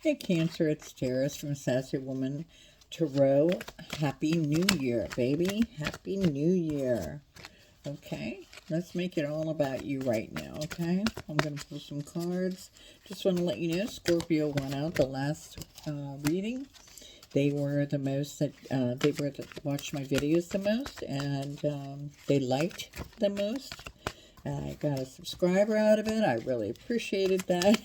Hey Cancer, it's Terrace from Sassy Woman Tarot. Happy New Year, baby. Happy New Year. Okay, let's make it all about you right now, okay? I'm going to pull some cards. Just want to let you know, Scorpio won out the last reading. They were the most that, watched my videos the most, and they liked the most. I got a subscriber out of it. I really appreciated that.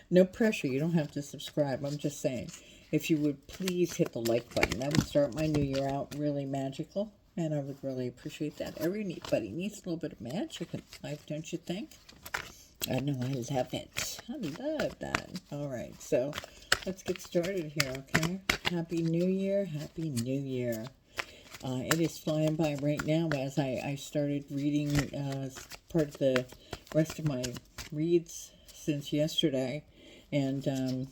No pressure. You don't have to subscribe. I'm just saying, if you would please hit the like button, that would start my new year out really magical, and I would really appreciate that. Everybody needs a little bit of magic in life, don't you think? I know, I love it. I love that. All right, so let's get started here, okay? Happy New Year. Happy New Year. It is flying by right now as I started reading part of the rest of my reads since yesterday, and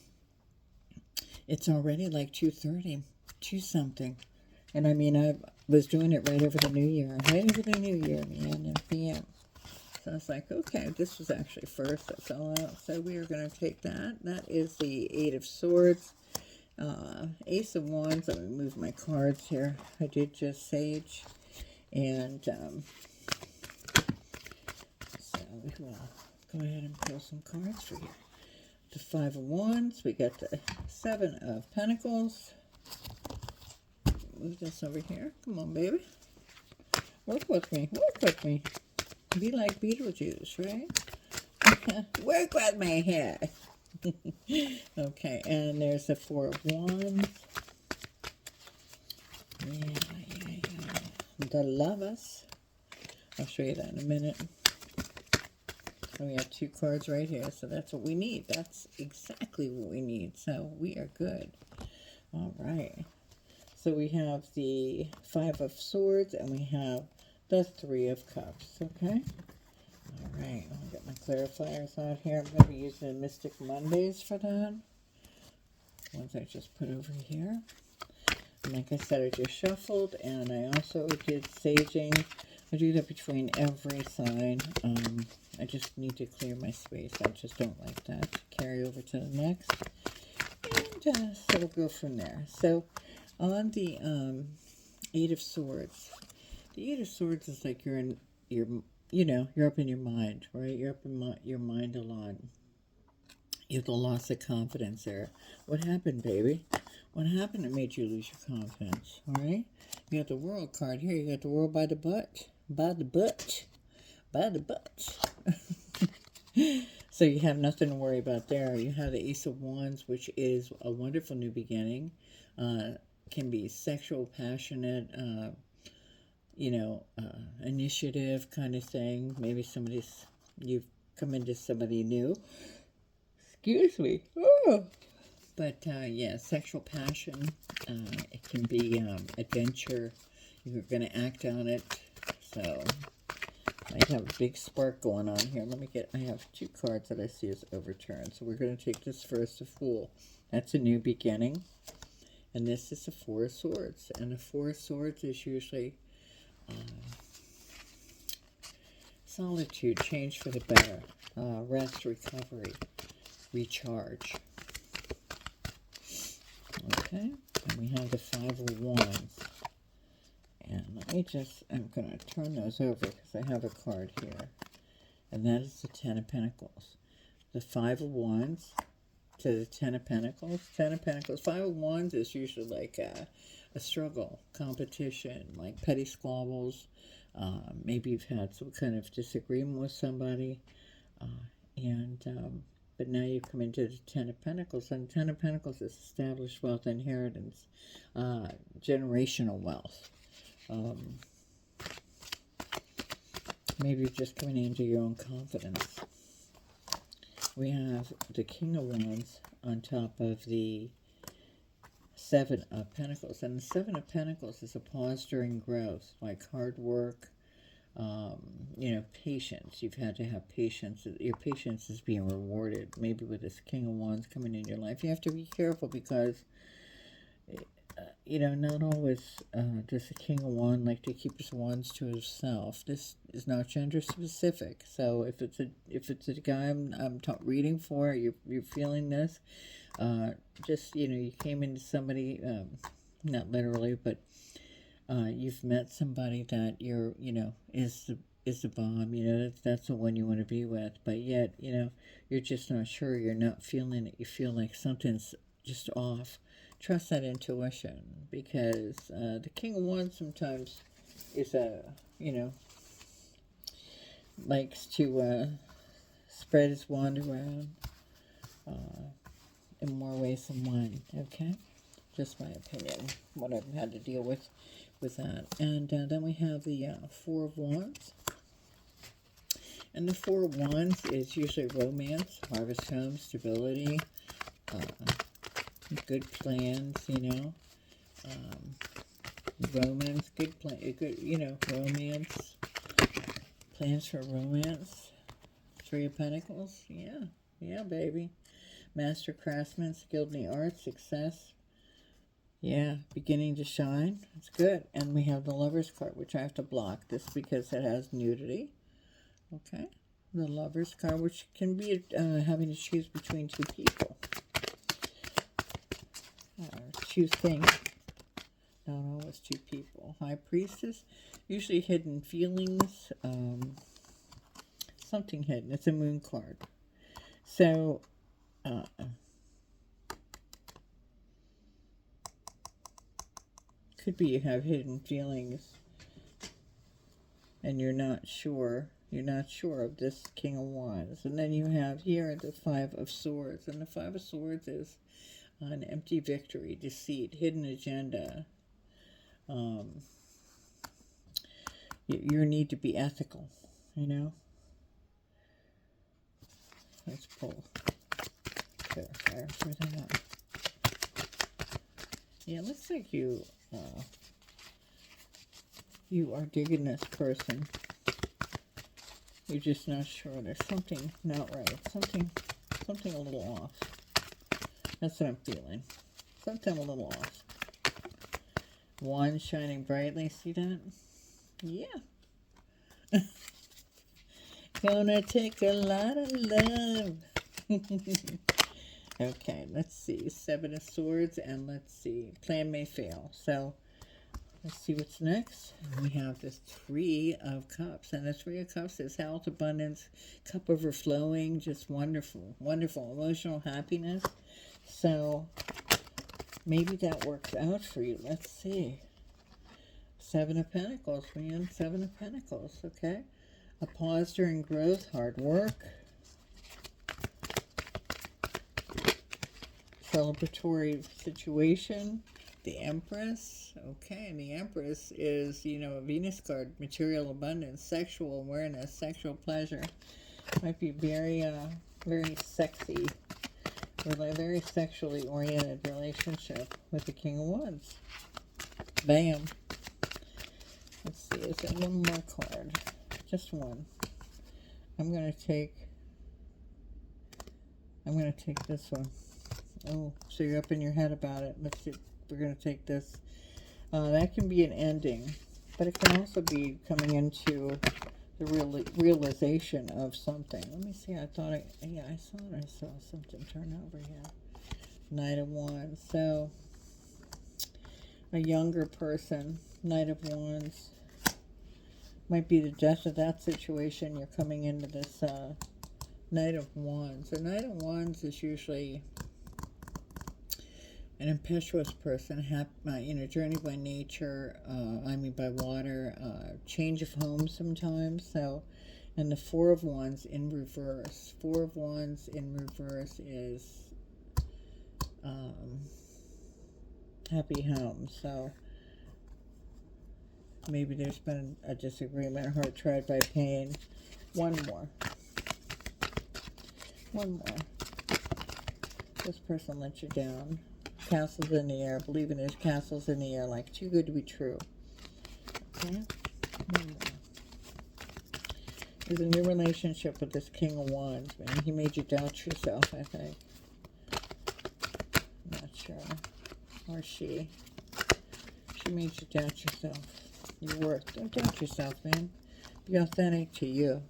it's already like 2:30, 2 something, and I mean I was doing it right over the New Year, man, and PM. So I was like, okay, this was actually first. That's all out. So we are going to take that. That is the Eight of Swords. Ace of Wands. Let me move my cards here. I did just Sage. And so we will go ahead and pull some cards for you. The Five of Wands. We got the Seven of Pentacles. Move this over here. Come on, baby. Work with me. Work with me. Be like Beetlejuice, right? Work with me here. Okay, and there's the Four of Wands. Yeah. The Lovers. I'll show you that in a minute. And we have 2 cards right here, so that's what we need. That's exactly what we need. So we are good. All right. So we have the Five of Swords, and we have the Three of Cups. Okay. All right. I'll get my clarifiers out here. I'm going to be using Mystic Mondays for that. Ones I just put over here. And like I said, I just shuffled, and I also did saging. I do that between every sign. I just need to clear my space. I just don't like that. Carry over to the next. And so we'll go from there. So on the Eight of Swords, the Eight of Swords is like you're in your, you're up in your mind, right? You're up in your mind a lot. You have the loss of confidence there. What happened, baby? What happened that made you lose your confidence? All right? You got the World card here. You got the World by the butt. By the butt. By the butt. So you have nothing to worry about there. You have the Ace of Wands, which is a wonderful new beginning. Can be sexual, passionate, initiative kind of thing. Maybe you've come into somebody new. Excuse me. Oh. But, yeah, sexual passion. It can be adventure. You're going to act on it. So I have a big spark going on here. I have 2 cards that I see as overturned. So we're going to take this first, the Fool. That's a new beginning. And this is the Four of Swords. And the Four of Swords is usually solitude, change for the better, rest, recovery, recharge. Okay, and we have the Five of Wands. And I'm going to turn those over because I have a card here. And that is the Ten of Pentacles. The Five of Wands to the Ten of Pentacles. Ten of Pentacles. Five of Wands is usually like a struggle, competition, like petty squabbles. Maybe you've had some kind of disagreement with somebody. But now you come into the Ten of Pentacles, and Ten of Pentacles is established wealth, inheritance, generational wealth. Maybe you're just coming into your own confidence. We have the King of Wands on top of the Seven of Pentacles. And the Seven of Pentacles is a pause during growth, like hard work, patience. You've had to have patience. Your patience is being rewarded. Maybe with this King of Wands coming in your life, you have to be careful because, not always does the King of Wands like to keep his wands to himself. This is not gender specific. So if it's a guy I'm reading for, you're feeling this. Just, you came into somebody, not literally, but you've met somebody that is the bomb. That's the one you want to be with. But yet, you're just not sure. You're not feeling it. You feel like something's just off. Trust that intuition, because the King of Wands sometimes is likes to spread his wand around in more ways than one. Okay, just my opinion. What I've had to deal with that. And then we have the Four of Wands. And the Four of Wands is usually romance, harvest home, stability, good plans, romance, romance, plans for romance. Three of Pentacles, yeah, baby. Master craftsman, skilled in the arts, success. Yeah, beginning to shine. It's good. And we have the Lover's card, which I have to block this because it has nudity. Okay. The Lover's card, which can be having to choose between two people. Two things. Not always two people. High Priestess, usually hidden feelings. Something hidden. It's a Moon card. So, could be you have hidden feelings and you're not sure of this King of Wands. And then you have here the Five of Swords, and the Five of Swords is an empty victory, deceit, hidden agenda. Your need to be ethical, Let's pull clarifier for that. Yeah, it looks like you are digging this person. You're just not sure. There's something not right. Something a little off. That's what I'm feeling. Something a little off. One shining brightly. See that? Yeah. Gonna take a lot of love. Okay, let's see. Seven of Swords, and let's see. Plan may fail. So, let's see what's next. We have this Three of Cups. And the Three of Cups is health, abundance, cup overflowing. Just wonderful. Wonderful. Emotional happiness. So, maybe that works out for you. Let's see. Seven of Pentacles, man. Seven of Pentacles, okay? A pause during growth, hard work. Celebratory situation. The Empress, okay, and the Empress is, a Venus card, material abundance, sexual awareness, sexual pleasure. Might be very, very sexy, very sexually oriented relationship with the King of Wands. Bam. Let's see, is there one more card? Just one. I'm going to take this one. Oh, so you're up in your head about it. Let's see. We're going to take this. That can be an ending, but it can also be coming into the realization of something. Let me see. I saw something turn over here. Knight of Wands. So, a younger person, Knight of Wands, might be the death of that situation. You're coming into this Knight of Wands. The Knight of Wands is usually an impetuous person, journey by nature, by water, change of home sometimes. So, and the Four of Wands in reverse. Four of Wands in reverse is happy home. So, maybe there's been a disagreement, heart tried by pain. One more. This person let you down. Castles in the air. Believing there's castles in the air, like too good to be true. Okay? One more. There's a new relationship with this King of Wands, man. He made you doubt yourself, I think. Not sure. Or she. She made you doubt yourself. Your worth. Don't doubt yourself, man. Be authentic to you.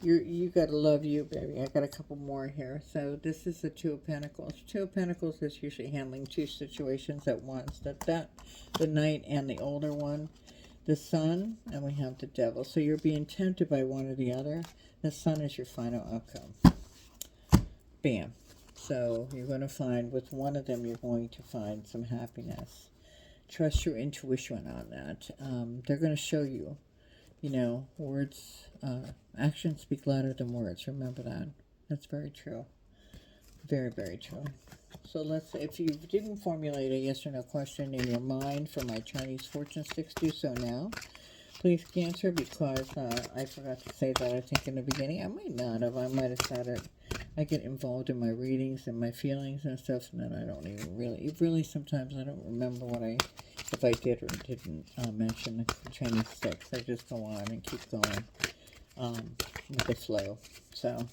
You gotta love you, baby. I got a couple more here. So this is the Two of Pentacles. Two of Pentacles is usually handling two situations at once. The Knight and the older one. The Sun, and we have the Devil. So you're being tempted by one or the other. The Sun is your final outcome. Bam. So you're going to find, with one of them, you're going to find some happiness. Trust your intuition on that. They're going to show you, you know, words, actions speak louder than words. Remember that. That's very true. Very, very true. So let's, if you didn't formulate a yes or no question in your mind for my Chinese fortune sticks, do so now. Please, Cancer, because I forgot to say that, I think, in the beginning. I might not have. I might have said it. I get involved in my readings and my feelings and stuff, and then I don't even really, sometimes I don't remember if I did or didn't mention the Chinese sticks. I just go on and keep going with the flow. So,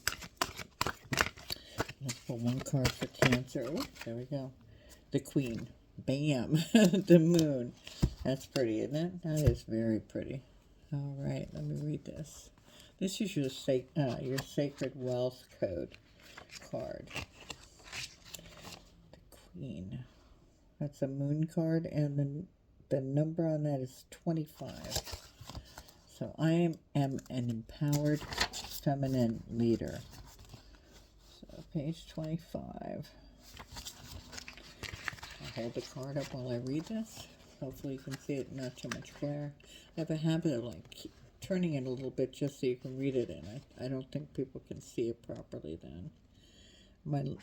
let's pull one card for Cancer. Ooh, there we go. The Queen. Bam. The Moon. That's pretty, isn't it? That is very pretty. All right, let me read this. This is your Sacred Wealth Code card. The Queen. That's a Moon card, and the number on that is 25. So I am an empowered feminine leader. So page 25. I'll hold the card up while I read this. Hopefully you can see it, not too much glare. I have a habit of like turning it a little bit just so you can read it, and I don't think people can see it properly then. My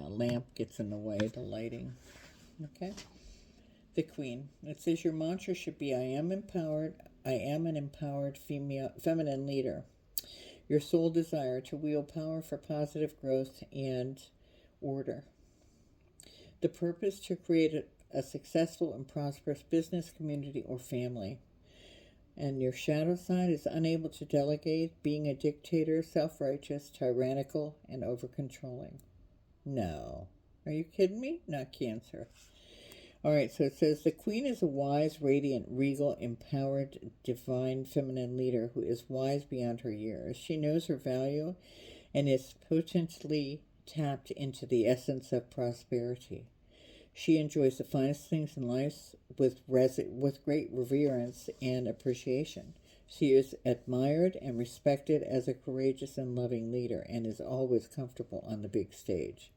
lamp gets in the way, the lighting. Okay? The Queen. It says your mantra should be, I am empowered. I am an empowered feminine leader. Your sole desire to wield power for positive growth and order. The purpose to create a successful and prosperous business, community, or family. And your shadow side is unable to delegate, being a dictator, self-righteous, tyrannical, and over-controlling. No. Are you kidding me? Not Cancer. All right, so it says, the Queen is a wise, radiant, regal, empowered, divine feminine leader who is wise beyond her years. She knows her value and is potently tapped into the essence of prosperity. She enjoys the finest things in life with great reverence and appreciation. She is admired and respected as a courageous and loving leader and is always comfortable on the big stage.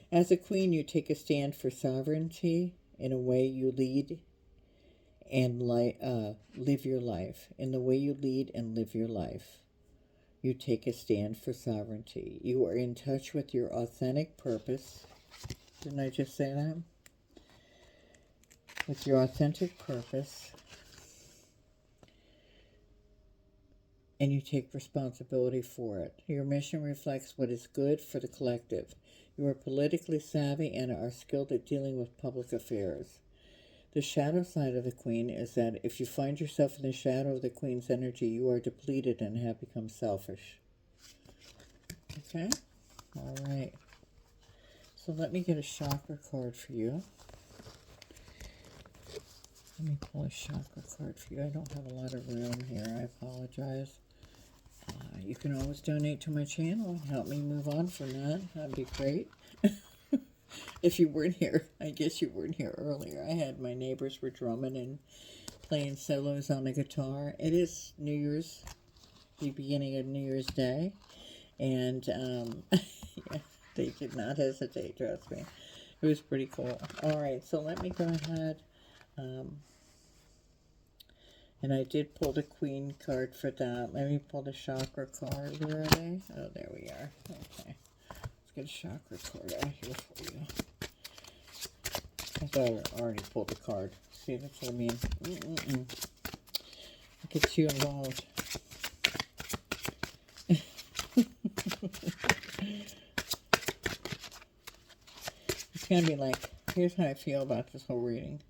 As a queen, you take a stand for sovereignty in a way you lead and live your life. In the way you lead and live your life, you take a stand for sovereignty. You are in touch with your authentic purpose. Didn't I just say that? With your authentic purpose. And you take responsibility for it. Your mission reflects what is good for the collective. You are politically savvy and are skilled at dealing with public affairs. The shadow side of the Queen is that if you find yourself in the shadow of the Queen's energy, you are depleted and have become selfish. Okay? All right. So let me get a chakra card for you. Let me pull a chakra card for you. I don't have a lot of room here. I apologize. You can always donate to my channel and help me move on from that. That'd be great. If you weren't here, I guess you weren't here earlier. I had my neighbors were drumming and playing solos on the guitar. It is New Year's, the beginning of New Year's Day. And yeah, they did not hesitate, trust me. It was pretty cool. All right, so let me go ahead. And I did pull the Queen card for that. Let me pull the chakra card. Where are they? Oh, there we are. Okay. Let's get a chakra card out here for you. I thought I already pulled the card. See, that's what I mean. Look at you involved. It's going to be like, here's how I feel about this whole reading.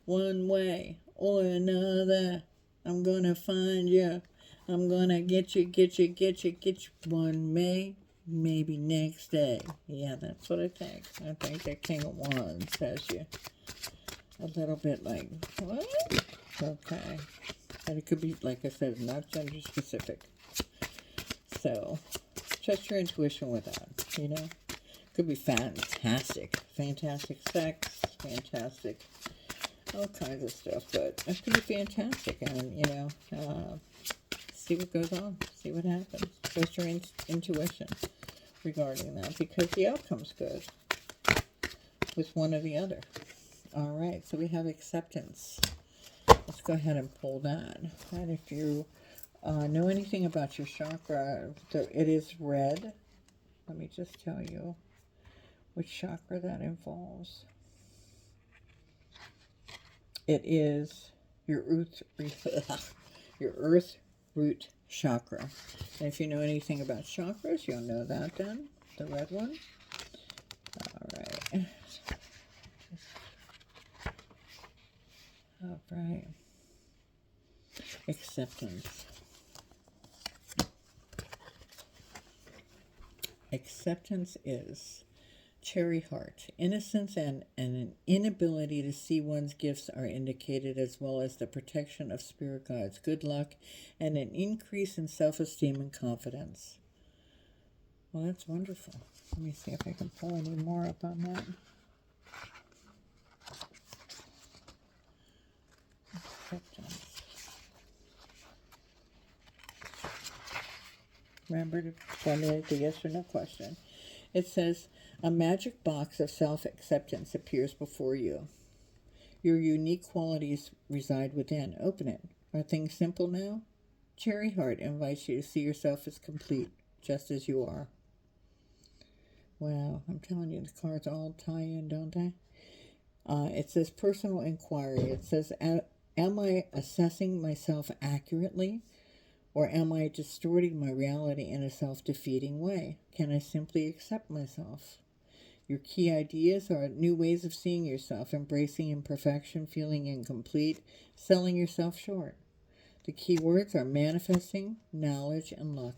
One way or another, I'm gonna find you. I'm gonna get you. One maybe next day. Yeah, that's what I think. I think that King of Wands has you a little bit like, what? Okay. And it could be, like I said, not gender specific. So, trust your intuition with that, you know. Could be fantastic sex, fantastic, all kinds of stuff, but it could be fantastic, and, you know, see what goes on, see what happens. Trust your intuition regarding that, because the outcome's good with one or the other. All right, so we have acceptance. Let's go ahead and pull that. And if you know anything about your chakra, it is red. Let me just tell you which chakra that involves. It is your earth root chakra. And if you know anything about chakras, you'll know that then, the red one. All right. All right. Acceptance. Acceptance is cherry heart. Innocence and an inability to see one's gifts are indicated, as well as the protection of spirit guides, good luck, and an increase in self-esteem and confidence. Well, that's wonderful. Let me see if I can pull any more up on that. Acceptance. Remember to formulate the yes or no question. It says, a magic box of self-acceptance appears before you. Your unique qualities reside within. Open it. Are things simple now? Cherry Heart invites you to see yourself as complete, just as you are. Wow, I'm telling you, the cards all tie in, don't they? It says personal inquiry. It says, am I assessing myself accurately? Or am I distorting my reality in a self-defeating way? Can I simply accept myself? Your key ideas are new ways of seeing yourself, embracing imperfection, feeling incomplete, selling yourself short. The key words are manifesting, knowledge, and luck.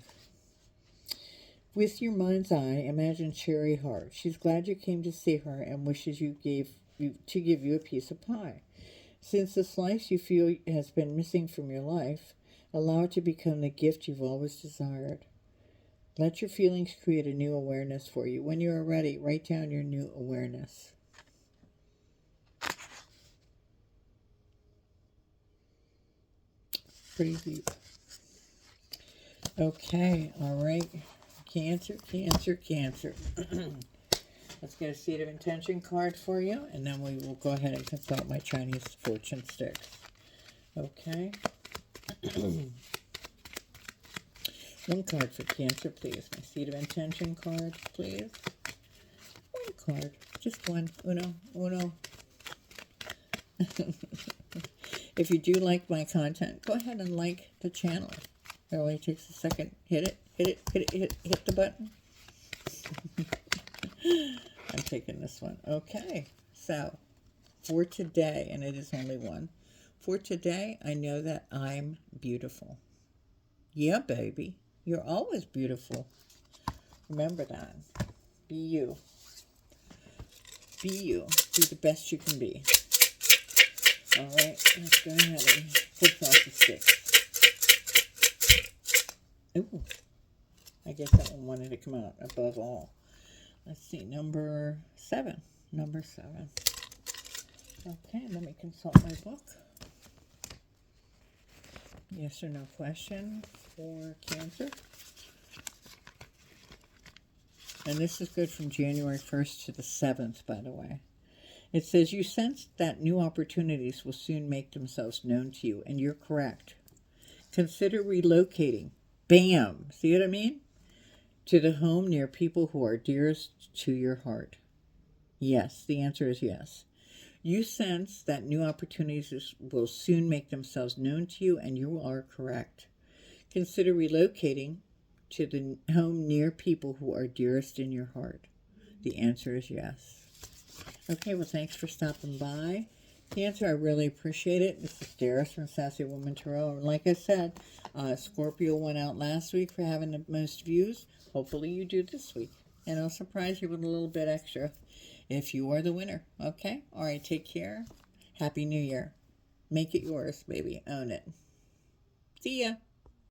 With your mind's eye, imagine Cherry Heart. She's glad you came to see her and wishes to give you a piece of pie. Since the slice you feel has been missing from your life, allow it to become the gift you've always desired. Let your feelings create a new awareness for you. When you are ready, write down your new awareness. Pretty deep. Okay, all right. Cancer, Cancer, Cancer. Let's get a Seed of Intention card for you, and then we will go ahead and consult my Chinese fortune sticks. Okay. One card for Cancer, please. My Seed of Intention card, please. One card. Just one. Uno. If you do like my content, go ahead and like the channel. It only takes a second. Hit the button. I'm taking this one. Okay. So, for today, and it is only one. For today, I know that I'm beautiful. Yeah, baby. You're always beautiful. Remember that. Be you. Be you. Be the best you can be. All right. Let's go ahead and put off the sticks. Ooh. I guess that one wanted to come out above all. Let's see. Number 7. Number 7. Okay. Let me consult my book. Yes or no question for Cancer. And this is good from January 1st to the 7th, by the way. It says, you sense that new opportunities will soon make themselves known to you, and you're correct. Consider relocating. Bam! See what I mean? To the home near people who are dearest to your heart. Yes, the answer is yes. You sense that new opportunities will soon make themselves known to you, and you are correct. Consider relocating to the home near people who are dearest in your heart. The answer is yes. Okay, well, thanks for stopping by. Cancer, I really appreciate it. This is Darris from Sassy Woman Tarot. And like I said, Scorpio went out last week for having the most views. Hopefully you do this week. And I'll surprise you with a little bit extra if you are the winner. Okay? All right, take care. Happy New Year. Make it yours, baby. Own it. See ya.